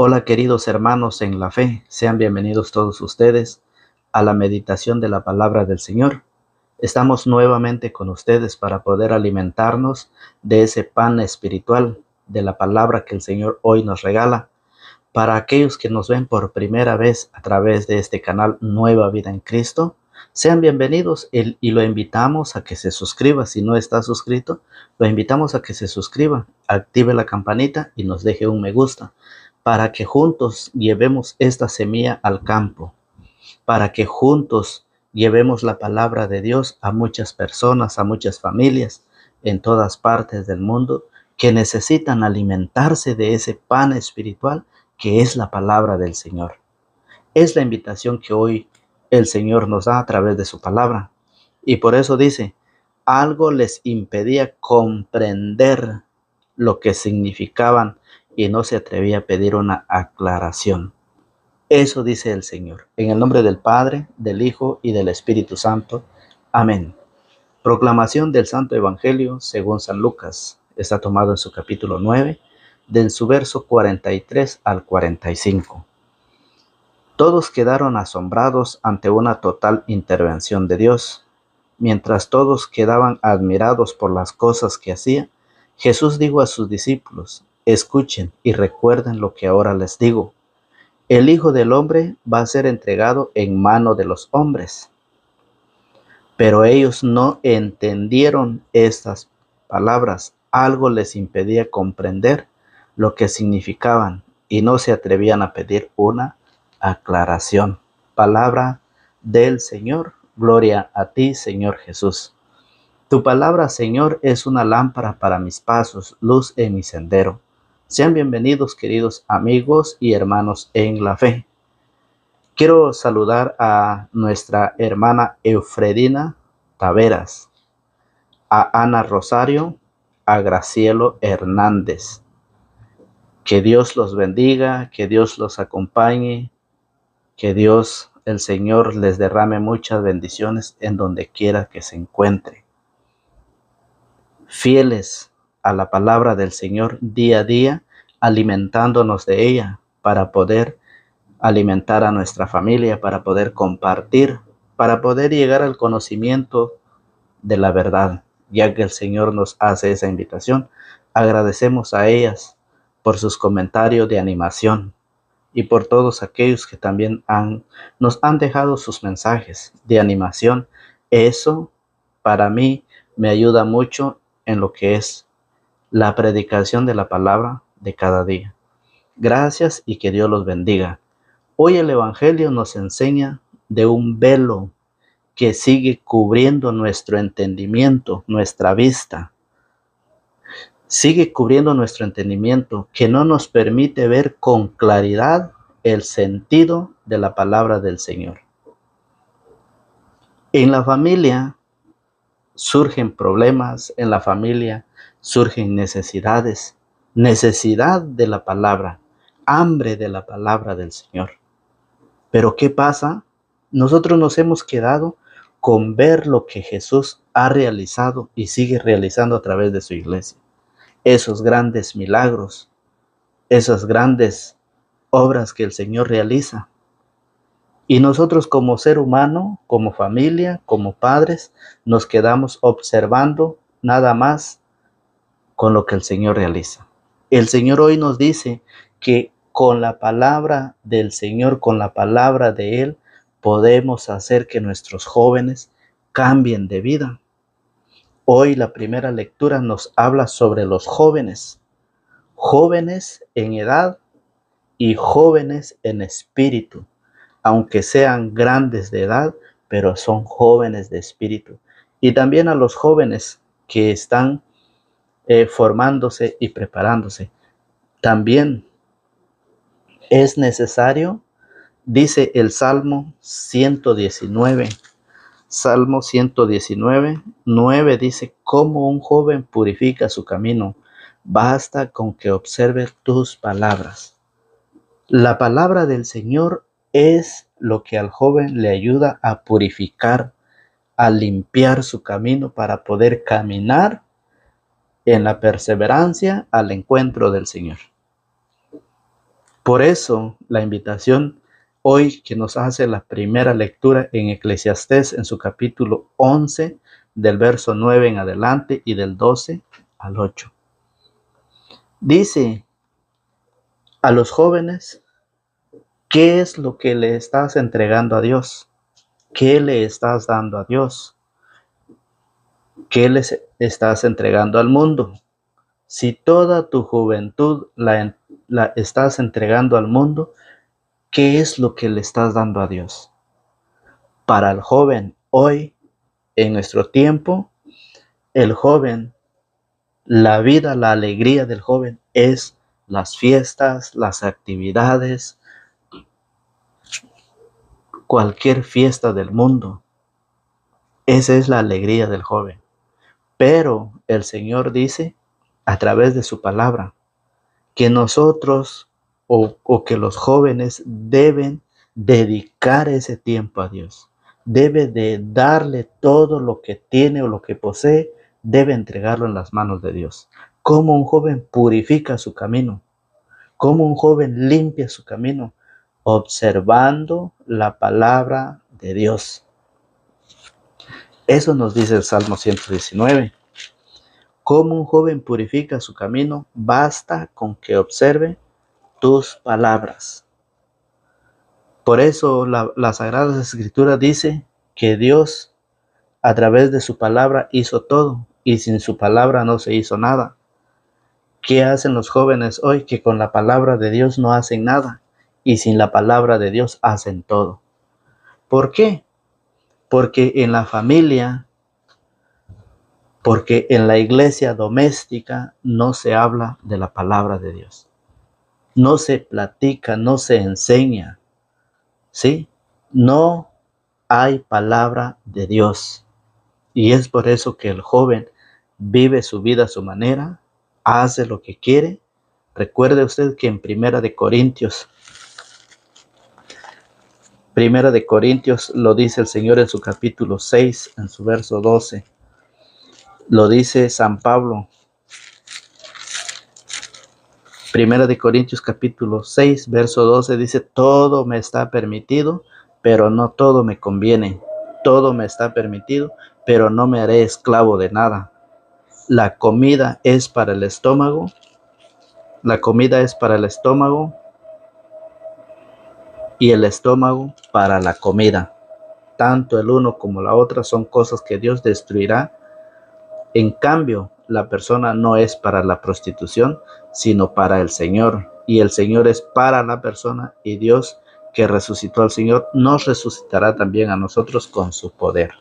Hola queridos hermanos en la fe, sean bienvenidos todos ustedes a la meditación de la palabra del Señor. Estamos nuevamente con ustedes para poder alimentarnos de ese pan espiritual, de la palabra que el Señor hoy nos regala. Para aquellos que nos ven por primera vez a través de este canal Nueva Vida en Cristo, sean bienvenidos y lo invitamos a que se suscriba. Si no está suscrito, lo invitamos a que se suscriba, active la campanita y nos deje un me gusta, para que juntos llevemos esta semilla al campo, para que juntos llevemos la palabra de Dios a muchas personas, a muchas familias en todas partes del mundo que necesitan alimentarse de ese pan espiritual que es la palabra del Señor. Es la invitación que hoy el Señor nos da a través de su palabra. Y por eso dice, algo les impedía comprender lo que significaban y no se atrevía a pedir una aclaración. Eso dice el Señor. En el nombre del Padre, del Hijo y del Espíritu Santo. Amén. Proclamación del Santo Evangelio según San Lucas. Está tomado en su capítulo 9, de su verso 43 al 45. Todos quedaron asombrados ante una total intervención de Dios. Mientras todos quedaban admirados por las cosas que hacía, Jesús dijo a sus discípulos: escuchen y recuerden lo que ahora les digo. El Hijo del Hombre va a ser entregado en mano de los hombres. Pero ellos no entendieron estas palabras. Algo les impedía comprender lo que significaban y no se atrevían a pedir una aclaración. Palabra del Señor. Gloria a ti, Señor Jesús. Tu palabra, Señor, es una lámpara para mis pasos, luz en mi sendero. Sean bienvenidos, queridos amigos y hermanos en la fe. Quiero saludar a nuestra hermana Eufredina Taveras, a Ana Rosario, a Gracielo Hernández. Que Dios los bendiga, que Dios los acompañe, que Dios, el Señor, les derrame muchas bendiciones en donde quiera que se encuentre. Fieles a la palabra del Señor día a día, alimentándonos de ella para poder alimentar a nuestra familia, para poder compartir, para poder llegar al conocimiento de la verdad. Ya que el Señor nos hace esa invitación, agradecemos a ellas por sus comentarios de animación y por todos aquellos que también nos han dejado sus mensajes de animación. Eso para mí me ayuda mucho en lo que es la predicación de la palabra de cada día. Gracias y que Dios los bendiga. Hoy el Evangelio nos enseña de un velo que sigue cubriendo nuestro entendimiento, nuestra vista. Sigue cubriendo nuestro entendimiento, que no nos permite ver con claridad el sentido de la palabra del Señor. En la familia surgen problemas, en la familia surgen necesidades, necesidad de la palabra, hambre de la palabra del Señor. Pero ¿qué pasa? Nosotros nos hemos quedado con ver lo que Jesús ha realizado y sigue realizando a través de su iglesia. Esos grandes milagros, esas grandes obras que el Señor realiza. Y nosotros como ser humano, como familia, como padres, nos quedamos observando nada más con lo que el Señor realiza. El Señor hoy nos dice que con la palabra del Señor, con la palabra de Él, podemos hacer que nuestros jóvenes cambien de vida. Hoy la primera lectura nos habla sobre los jóvenes, jóvenes en edad y jóvenes en espíritu, aunque sean grandes de edad, pero son jóvenes de espíritu. Y también a los jóvenes que están formándose y preparándose. También es necesario, dice el Salmo 119, Salmo 119, 9 dice: como un joven purifica su camino, basta con que observe tus palabras. La palabra del Señor es lo que al joven le ayuda a purificar, a limpiar su camino para poder caminar en la perseverancia al encuentro del Señor. Por eso la invitación hoy que nos hace la primera lectura en Eclesiastés en su capítulo 11, del verso 9 en adelante y del 12 al 8. Dice a los jóvenes, ¿qué es lo que le estás entregando a Dios? ¿Qué le estás dando a Dios? ¿Qué le estás entregando al mundo? Si toda tu juventud la estás entregando al mundo, ¿qué es lo que le estás dando a Dios? Para el joven hoy, en nuestro tiempo, el joven, la vida, la alegría del joven es las fiestas, las actividades, cualquier fiesta del mundo. Esa es la alegría del joven. Pero el Señor dice a través de su palabra que nosotros o que los jóvenes deben dedicar ese tiempo a Dios. Debe de darle todo lo que tiene o lo que posee, debe entregarlo en las manos de Dios. Como un joven purifica su camino, como un joven limpia su camino, observando la palabra de Dios. Eso nos dice el Salmo 119. Como un joven purifica su camino, basta con que observe tus palabras. Por eso la Sagrada Escritura dice que Dios a través de su palabra hizo todo y sin su palabra no se hizo nada. ¿Qué hacen los jóvenes hoy? Que con la palabra de Dios no hacen nada y sin la palabra de Dios hacen todo. ¿Por qué? Porque en la familia, porque en la iglesia doméstica no se habla de la palabra de Dios. No se platica, no se enseña. ¿Sí? No hay palabra de Dios. Y es por eso que el joven vive su vida a su manera, hace lo que quiere. Recuerde usted que en Primera de Corintios lo dice el Señor en su capítulo 6, en su verso 12. Lo dice San Pablo. Primera de Corintios capítulo 6, verso 12 dice, todo me está permitido, pero no todo me conviene. Todo me está permitido, pero no me haré esclavo de nada. La comida es para el estómago. La comida es para el estómago y el estómago para la comida. Tanto el uno como la otra son cosas que Dios destruirá. En cambio, la persona no es para la prostitución, sino para el Señor. Y el Señor es para la persona, y Dios que resucitó al Señor nos resucitará también a nosotros con su poder.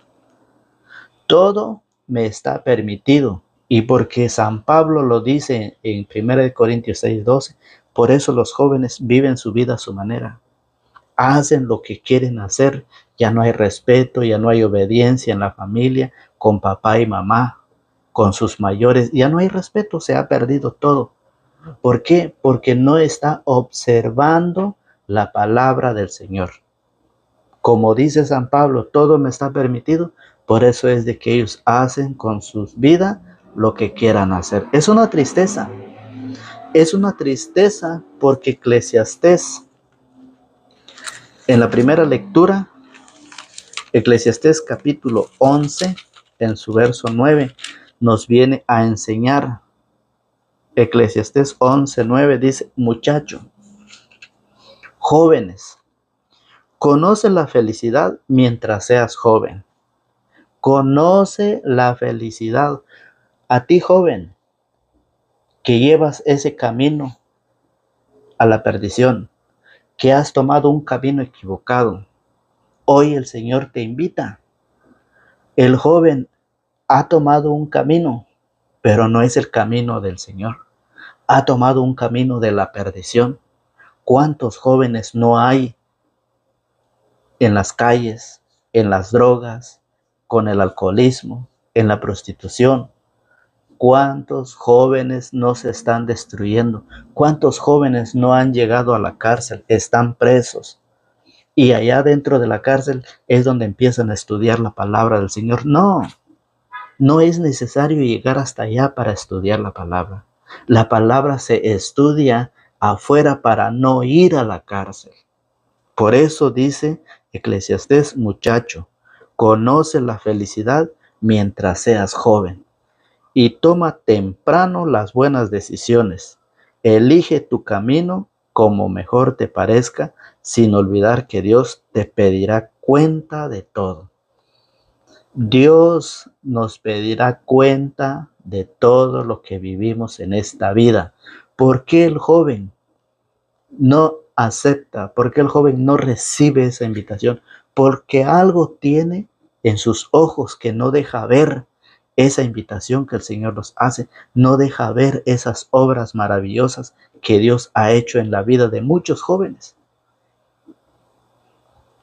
Todo me está permitido. Y porque San Pablo lo dice en 1 Corintios 6:12, por eso los jóvenes viven su vida a su manera. Hacen lo que quieren hacer. Ya no hay respeto, ya no hay obediencia en la familia, con papá y mamá, con sus mayores. Ya no hay respeto, se ha perdido todo. ¿Por qué? Porque no está observando la palabra del Señor. Como dice San Pablo, todo me está permitido. Por eso es de que ellos hacen con sus vidas lo que quieran hacer. Es una tristeza. Es una tristeza porque Eclesiastés, en la primera lectura, Eclesiastés capítulo 11, en su verso 9, nos viene a enseñar. Eclesiastés 11:9 dice, muchacho, jóvenes, conoce la felicidad mientras seas joven. Conoce la felicidad. A ti, joven, que llevas ese camino a la perdición, que has tomado un camino equivocado, hoy el Señor te invita. El joven ha tomado un camino, pero no es el camino del Señor. Ha tomado un camino de la perdición. ¿Cuántos jóvenes no hay en las calles, en las drogas, con el alcoholismo, en la prostitución? ¿Cuántos jóvenes no se están destruyendo? ¿Cuántos jóvenes no han llegado a la cárcel? Están presos. Y allá dentro de la cárcel es donde empiezan a estudiar la palabra del Señor. No, no es necesario llegar hasta allá para estudiar la palabra. La palabra se estudia afuera para no ir a la cárcel. Por eso dice Eclesiastés, muchacho, conoce la felicidad mientras seas joven y toma temprano las buenas decisiones. Elige tu camino como mejor te parezca, sin olvidar que Dios te pedirá cuenta de todo. Dios nos pedirá cuenta de todo lo que vivimos en esta vida. ¿Por qué el joven no acepta? ¿Por qué el joven no recibe esa invitación? Porque algo tiene en sus ojos que no deja ver esa invitación que el Señor nos hace, no deja ver esas obras maravillosas que Dios ha hecho en la vida de muchos jóvenes.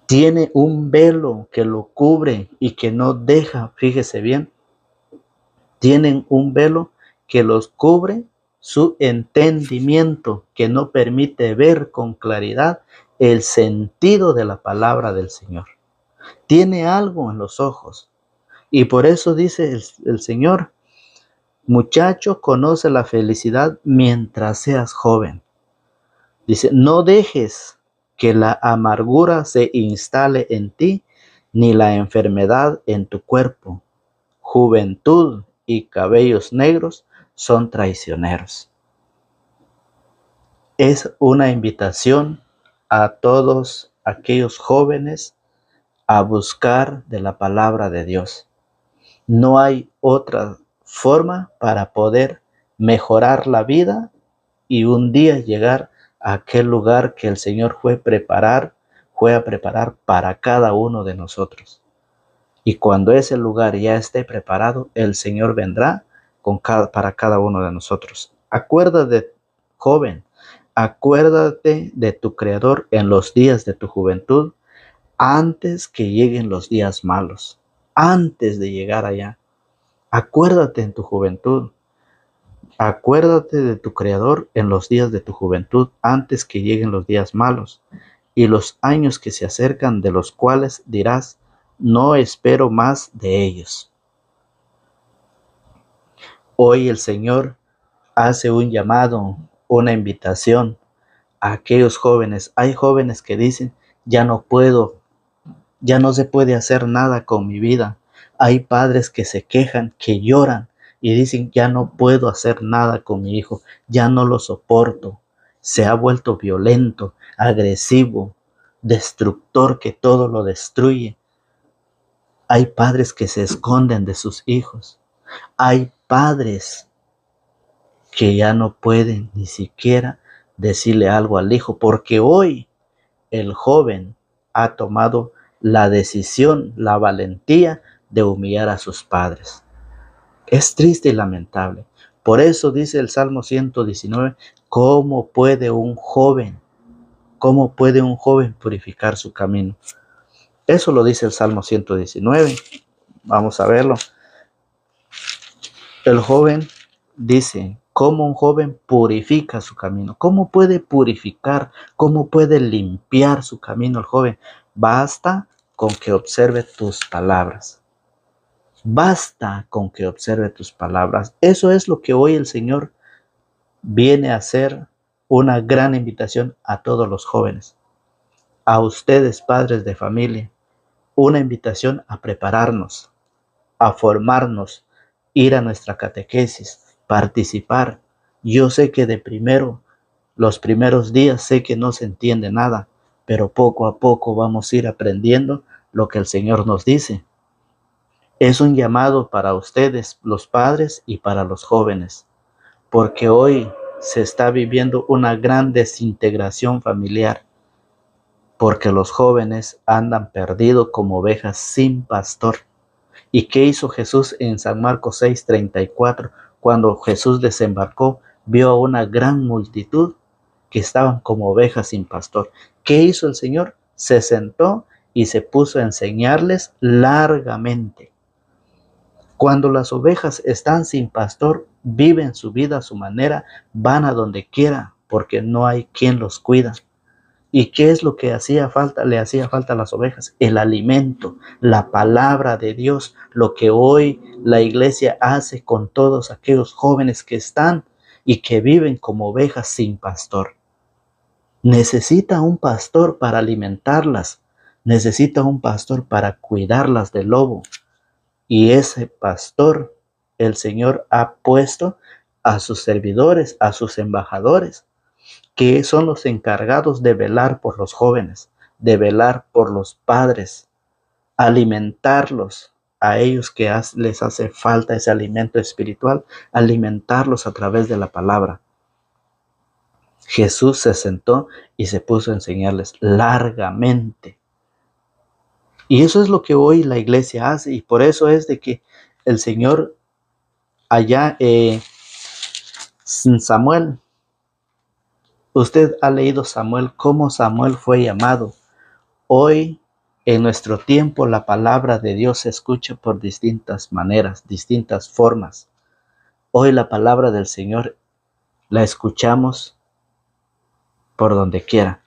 Tiene un velo que lo cubre y que no deja, fíjese bien, tienen un velo que los cubre su entendimiento, que no permite ver con claridad el sentido de la palabra del Señor. Tiene algo en los ojos. Y por eso dice el Señor, muchacho, conoce la felicidad mientras seas joven. Dice, no dejes que la amargura se instale en ti, ni la enfermedad en tu cuerpo. Juventud y cabellos negros son traicioneros. Es una invitación a todos aquellos jóvenes a buscar de la palabra de Dios. No hay otra forma para poder mejorar la vida y un día llegar a aquel lugar que el Señor fue a preparar para cada uno de nosotros. Y cuando ese lugar ya esté preparado, el Señor vendrá para cada uno de nosotros. Acuérdate, joven, acuérdate de tu Creador en los días de tu juventud, antes que lleguen los días malos, antes de llegar allá. Acuérdate en tu juventud. Acuérdate de tu Creador en los días de tu juventud, antes que lleguen los días malos y los años que se acercan, de los cuales dirás, no espero más de ellos. Hoy el Señor hace un llamado, una invitación a aquellos jóvenes. Hay jóvenes que dicen, ya no puedo, ya no se puede hacer nada con mi vida. Hay padres que se quejan, que lloran y dicen, ya no puedo hacer nada con mi hijo, ya no lo soporto. Se ha vuelto violento, agresivo, destructor, que todo lo destruye. Hay padres que se esconden de sus hijos. Hay padres que ya no pueden ni siquiera decirle algo al hijo, porque hoy el joven ha tomado la decisión, la valentía de humillar a sus padres. Es triste y lamentable. Por eso dice el Salmo 119, cómo puede un joven purificar su camino? Eso lo dice el Salmo 119. Vamos a verlo. El joven dice, ¿cómo un joven purifica su camino? ¿Cómo puede purificar? ¿Cómo puede limpiar su camino el joven? Basta con que observe tus palabras. Basta con que observe tus palabras. Eso es lo que hoy el Señor viene a hacer, una gran invitación a todos los jóvenes. A ustedes, padres de familia, una invitación a prepararnos, a formarnos, ir a nuestra catequesis, participar. Yo sé que los primeros días sé que no se entiende nada, pero poco a poco vamos a ir aprendiendo lo que el Señor nos dice. Es un llamado para ustedes, los padres, y para los jóvenes, porque hoy se está viviendo una gran desintegración familiar, porque los jóvenes andan perdidos como ovejas sin pastor. ¿Y qué hizo Jesús en San Marcos 6:34? Cuando Jesús desembarcó, vio a una gran multitud que estaban como ovejas sin pastor. ¿Qué hizo el Señor? Se sentó y se puso a enseñarles largamente. Cuando las ovejas están sin pastor, viven su vida a su manera, van a donde quiera, porque no hay quien los cuida. ¿Y qué es lo que le hacía falta a las ovejas? El alimento, la palabra de Dios, lo que hoy la iglesia hace con todos aquellos jóvenes que están y que viven como ovejas sin pastor. Necesita un pastor para alimentarlas. Necesita un pastor para cuidarlas del lobo. Y ese pastor, el Señor ha puesto a sus servidores, a sus embajadores, que son los encargados de velar por los jóvenes, de velar por los padres, alimentarlos a ellos que les hace falta ese alimento espiritual, alimentarlos a través de la palabra. Jesús se sentó y se puso a enseñarles largamente. Y eso es lo que hoy la iglesia hace, y por eso es de que el Señor allá en Samuel, usted ha leído Samuel, cómo Samuel fue llamado. Hoy, en nuestro tiempo, la palabra de Dios se escucha por distintas maneras, distintas formas. Hoy la palabra del Señor la escuchamos por donde quiera.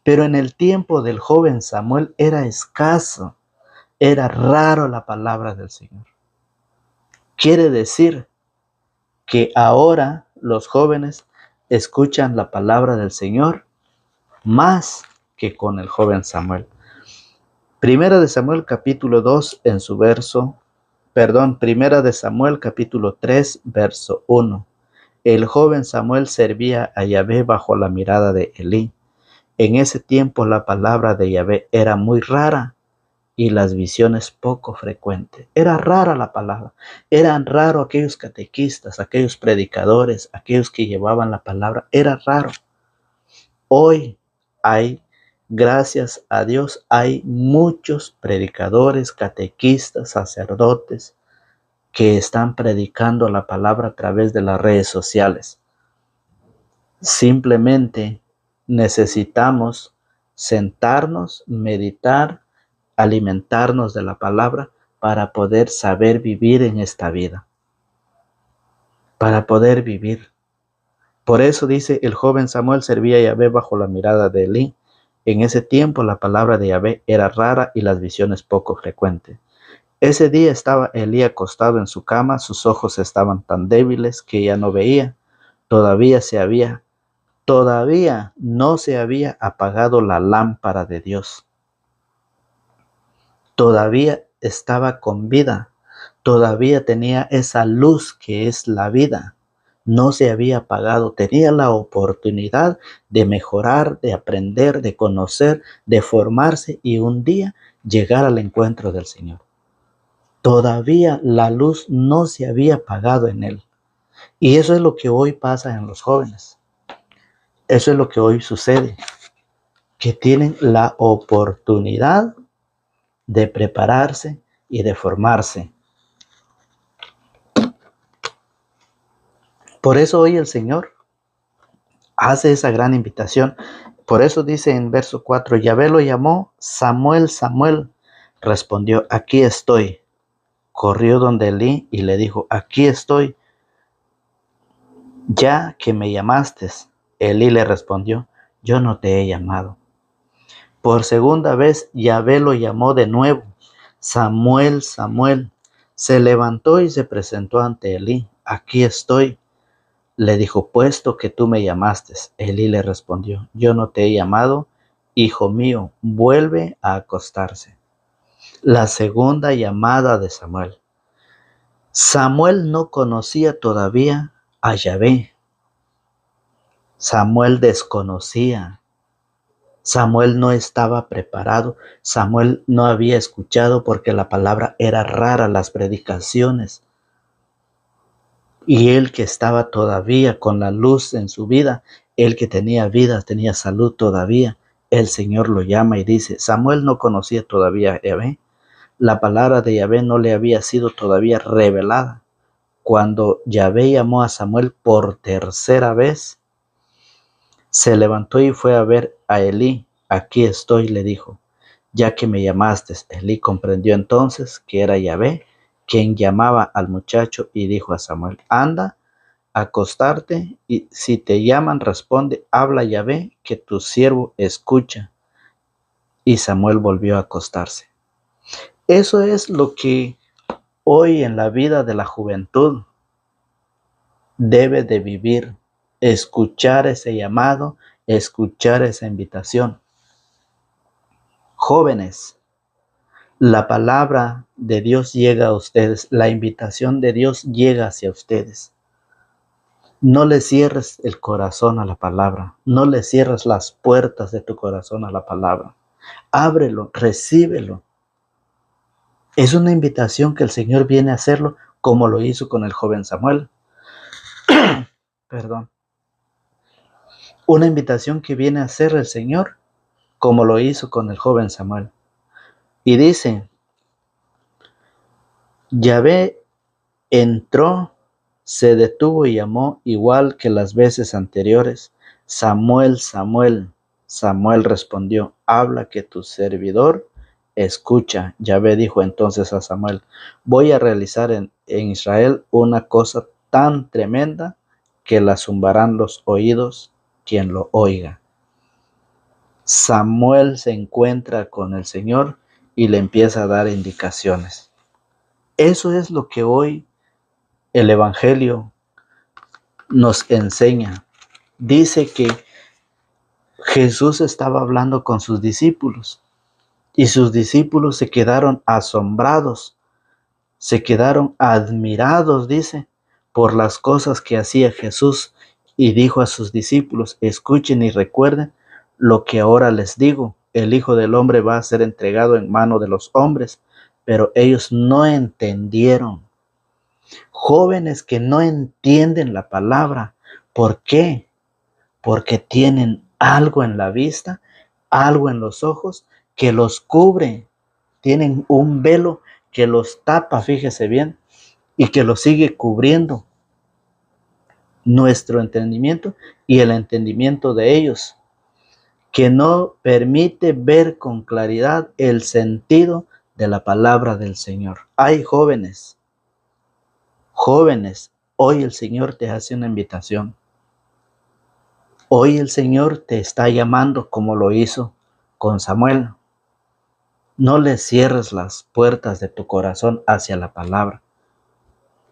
Pero en el tiempo del joven Samuel era escaso, era raro la palabra del Señor. Quiere decir que ahora los jóvenes escuchan la palabra del Señor más que con el joven Samuel. Primera de Samuel capítulo 2 en su Primera de Samuel capítulo 3 verso 1. El joven Samuel servía a Yahvé bajo la mirada de Elí. En ese tiempo la palabra de Yahvé era muy rara y las visiones poco frecuentes. Era rara la palabra. Eran raros aquellos catequistas, aquellos predicadores, aquellos que llevaban la palabra. Era raro. Hoy hay, gracias a Dios, hay muchos predicadores, catequistas, sacerdotes que están predicando la palabra a través de las redes sociales. Simplemente necesitamos sentarnos, meditar, alimentarnos de la palabra para poder saber vivir en esta vida. Para poder vivir. Por eso dice, el joven Samuel servía a Yahvé bajo la mirada de Elí. En ese tiempo la palabra de Yahvé era rara y las visiones poco frecuentes. Ese día estaba Elí acostado en su cama, sus ojos estaban tan débiles que ya no veía. Todavía no se había apagado la lámpara de Dios. Todavía estaba con vida. Todavía tenía esa luz que es la vida. No se había apagado. Tenía la oportunidad de mejorar, de aprender, de conocer, de formarse y un día llegar al encuentro del Señor. Todavía la luz no se había apagado en él. Y eso es lo que hoy pasa en los jóvenes. Eso es lo que hoy sucede. Que tienen la oportunidad de prepararse y de formarse. Por eso hoy el Señor hace esa gran invitación. Por eso dice en verso 4, Yahvé lo llamó, Samuel, Samuel. Respondió, aquí estoy. Corrió donde Elí y le dijo, aquí estoy, ya que me llamaste. Elí le respondió, yo no te he llamado. Por segunda vez Yahvé lo llamó de nuevo, Samuel, Samuel. Se levantó y se presentó ante Elí. Aquí estoy. Le dijo, puesto que tú me llamaste. Elí le respondió, yo no te he llamado, hijo mío, vuelve a acostarse. La segunda llamada de Samuel. Samuel no conocía todavía a Yahvé. Samuel desconocía. Samuel no estaba preparado. Samuel no había escuchado porque la palabra era rara, las predicaciones. Y él que estaba todavía con la luz en su vida, él que tenía vida, tenía salud todavía, el Señor lo llama y dice, Samuel no conocía todavía a Yahvé. La palabra de Yahvé no le había sido todavía revelada. Cuando Yahvé llamó a Samuel por tercera vez, se levantó y fue a ver a Elí. Aquí estoy, le dijo, ya que me llamaste. Elí comprendió entonces que era Yahvé quien llamaba al muchacho y dijo a Samuel, anda, acostarte y si te llaman responde, habla Yahvé que tu siervo escucha. Y Samuel volvió a acostarse. Eso es lo que hoy en la vida de la juventud debe de vivir, escuchar ese llamado escuchar esa invitación. Jóvenes, la palabra de Dios llega a ustedes, la invitación de Dios llega hacia ustedes. No le cierres el corazón a la palabra, no le cierres las puertas de tu corazón a la palabra. Ábrelo, recíbelo. Es una invitación que el Señor viene a hacerlo como lo hizo con el joven Samuel. Perdón. Una invitación que viene a hacer el Señor como lo hizo con el joven Samuel. Y dice, Yahvé entró, se detuvo y llamó igual que las veces anteriores. Samuel, Samuel. Samuel respondió, habla que tu servidor escucha. Yahvé dijo entonces a Samuel, voy a realizar en Israel una cosa tan tremenda que la zumbarán los oídos quien lo oiga. Samuel se encuentra con el Señor y le empieza a dar indicaciones. Eso es lo que hoy el Evangelio nos enseña. Dice que Jesús estaba hablando con sus discípulos y sus discípulos se quedaron asombrados, se quedaron admirados, dice, por las cosas que hacía Jesús, y dijo a sus discípulos, escuchen y recuerden lo que ahora les digo, el Hijo del Hombre va a ser entregado en mano de los hombres, pero ellos no entendieron. Jóvenes que no entienden la palabra. ¿Por qué? Porque tienen algo en la vista, algo en los ojos que los cubre. Tienen un velo que los tapa, fíjese bien, y que los sigue cubriendo nuestro entendimiento y el entendimiento de ellos, que no permite ver con claridad el sentido de la palabra del Señor. Hay jóvenes, hoy el Señor te hace una invitación. Hoy el Señor te está llamando como lo hizo con Samuel. No le cierres las puertas de tu corazón hacia la palabra.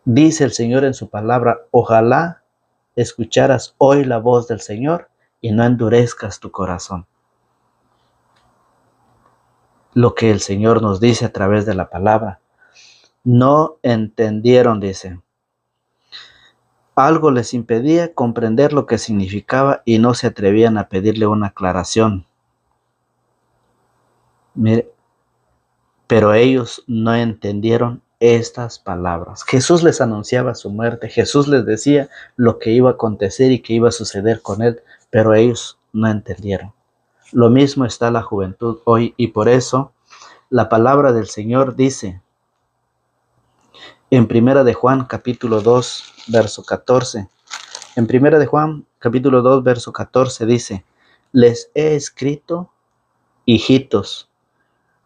Dice el Señor en su palabra, ojalá escucharas hoy la voz del Señor y no endurezcas tu corazón. Lo que el Señor nos dice a través de la palabra. No entendieron, dice. Algo les impedía comprender lo que significaba y no se atrevían a pedirle una aclaración. Mire, pero ellos no entendieron estas palabras. Jesús les anunciaba su muerte, Jesús les decía lo que iba a acontecer y que iba a suceder con él, pero ellos no entendieron. Lo mismo está la juventud hoy y por eso la palabra del Señor dice en 1 de Juan capítulo 2 verso 14. En 1 de Juan capítulo 2 verso 14 dice, les he escrito, hijitos,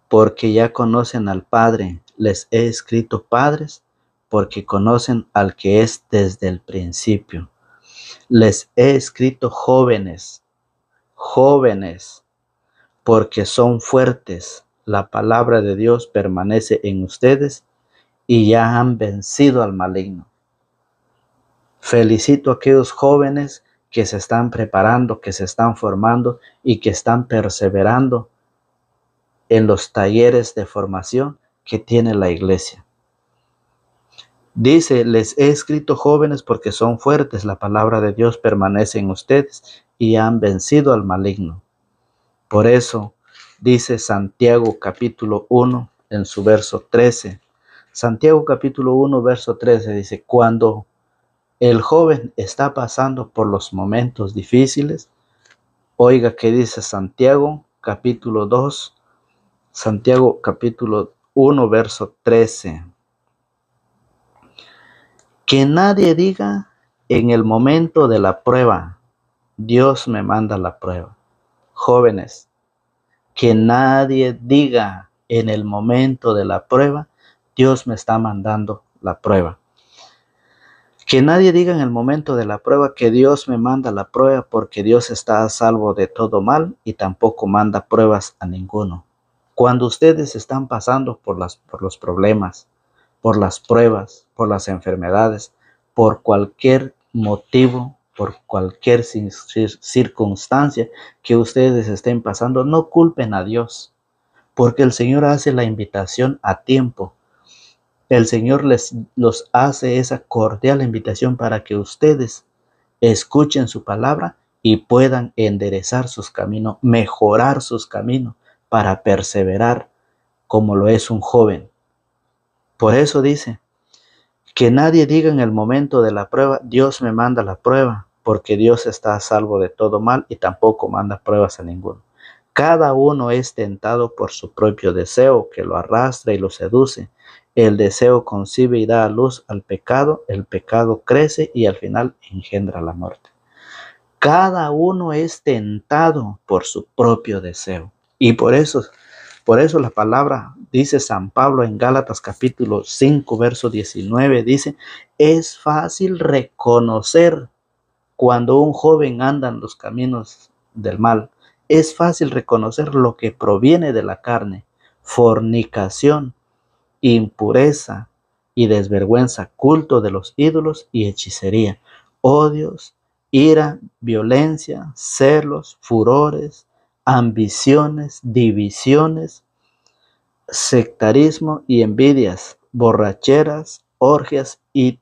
porque ya conocen al Padre. Les he escrito, padres, porque conocen al que es desde el principio. Les he escrito, jóvenes, porque son fuertes. La palabra de Dios permanece en ustedes y ya han vencido al maligno. Felicito a aquellos jóvenes que se están preparando, que se están formando y que están perseverando en los talleres de formación que tiene la iglesia. Dice, les he escrito jóvenes porque son fuertes, la palabra de Dios permanece en ustedes y han vencido al maligno. Por eso dice Santiago capítulo 1 en su verso 13. Santiago capítulo 1 verso 13 dice, cuando el joven está pasando por los momentos difíciles, oiga qué dice Santiago capítulo 2, Santiago capítulo 1 verso 13. Que nadie diga en el momento de la prueba, Dios me manda la prueba. Jóvenes, que nadie diga en el momento de la prueba, Dios me está mandando la prueba. Que nadie diga en el momento de la prueba que Dios me manda la prueba porque Dios está a salvo de todo mal y tampoco manda pruebas a ninguno. Cuando ustedes están pasando por los problemas, por las pruebas, por las enfermedades, por cualquier motivo, por cualquier circunstancia que ustedes estén pasando, no culpen a Dios, porque el Señor hace la invitación a tiempo. El Señor los hace esa cordial invitación para que ustedes escuchen su palabra y puedan enderezar sus caminos, mejorar sus caminos para perseverar como lo es un joven. Por eso dice, que nadie diga en el momento de la prueba, Dios me manda la prueba, porque Dios está a salvo de todo mal y tampoco manda pruebas a ninguno. Cada uno es tentado por su propio deseo, que lo arrastra y lo seduce. El deseo concibe y da a luz al pecado, el pecado crece y al final engendra la muerte. Cada uno es tentado por su propio deseo. Y por eso la palabra dice San Pablo en Gálatas capítulo 5, verso 19, dice, es fácil reconocer cuando un joven anda en los caminos del mal. Es fácil reconocer lo que proviene de la carne, fornicación, impureza y desvergüenza, culto de los ídolos y hechicería, odios, ira, violencia, celos, furores, ambiciones, divisiones, sectarismo y envidias, borracheras, orgias y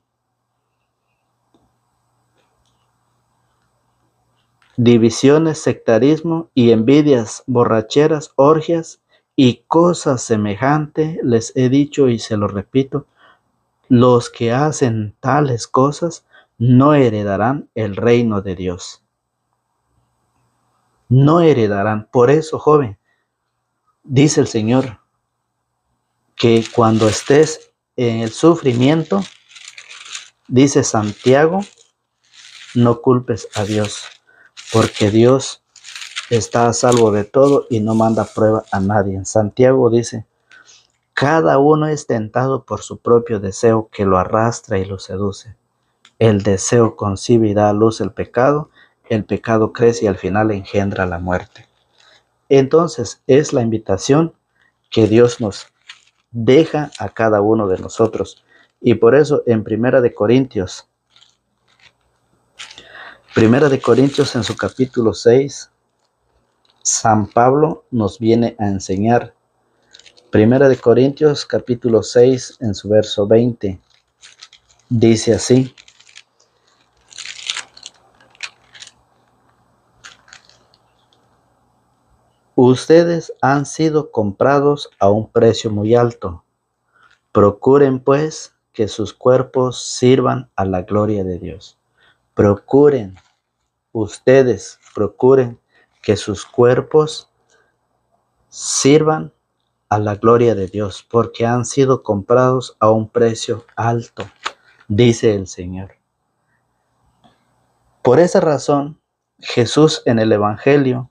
divisiones, sectarismo y envidias, borracheras, orgias y cosas semejantes, les he dicho y se lo repito, los que hacen tales cosas no heredarán el reino de Dios. No heredarán. Por eso, joven, dice el Señor, que cuando estés en el sufrimiento, dice Santiago, no culpes a Dios, porque Dios está a salvo de todo y no manda prueba a nadie. En Santiago dice, cada uno es tentado por su propio deseo que lo arrastra y lo seduce. El deseo concibe y da a luz el pecado crece y al final engendra la muerte. Entonces es la invitación que Dios nos deja a cada uno de nosotros. Y por eso en Primera de Corintios en su capítulo 6, San Pablo nos viene a enseñar. Primera de Corintios capítulo 6 en su verso 20 dice así: ustedes han sido comprados a un precio muy alto. Procuren pues que sus cuerpos sirvan a la gloria de Dios. Procuren que sus cuerpos sirvan a la gloria de Dios, porque han sido comprados a un precio alto, dice el Señor. Por esa razón, Jesús en el Evangelio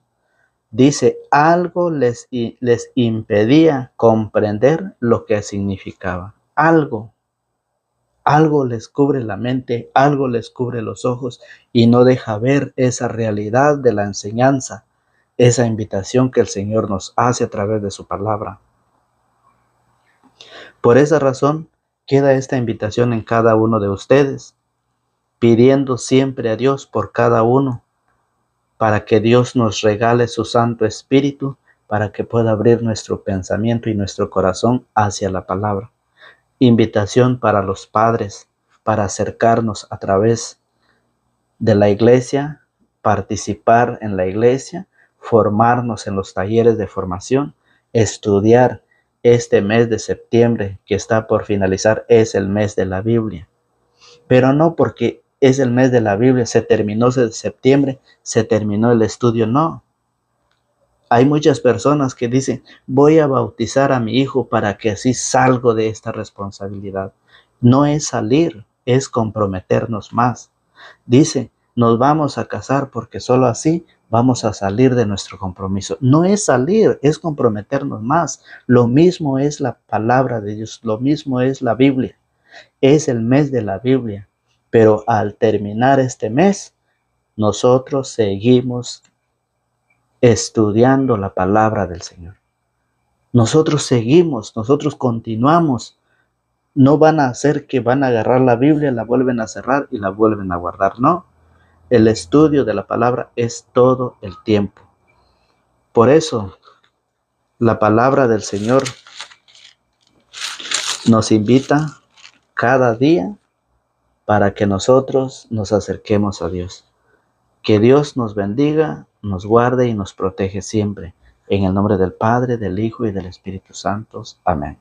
dice, algo les impedía comprender lo que significaba. Algo les cubre la mente, algo les cubre los ojos y no deja ver esa realidad de la enseñanza, esa invitación que el Señor nos hace a través de su palabra. Por esa razón, queda esta invitación en cada uno de ustedes, pidiendo siempre a Dios por cada uno, para que Dios nos regale su Santo Espíritu, para que pueda abrir nuestro pensamiento y nuestro corazón hacia la palabra. Invitación para los padres, para acercarnos a través de la iglesia, participar en la iglesia, formarnos en los talleres de formación, estudiar. Este mes de septiembre que está por finalizar es el mes de la Biblia, pero no porque es el mes de la Biblia, se terminó septiembre, se terminó el estudio, no. Hay muchas personas que dicen, voy a bautizar a mi hijo para que así salgo de esta responsabilidad. No es salir, es comprometernos más. Dice, nos vamos a casar porque solo así vamos a salir de nuestro compromiso. No es salir, es comprometernos más. Lo mismo es la palabra de Dios, lo mismo es la Biblia. Es el mes de la Biblia, pero al terminar este mes, nosotros seguimos estudiando la palabra del Señor. Nosotros continuamos. No van a hacer que van a agarrar la Biblia, la vuelven a cerrar y la vuelven a guardar. No, El estudio de la palabra es todo el tiempo. Por eso, la palabra del Señor nos invita cada día para que nosotros nos acerquemos a Dios. Que Dios nos bendiga, nos guarde y nos protege siempre. En el nombre del Padre, del Hijo y del Espíritu Santo. Amén.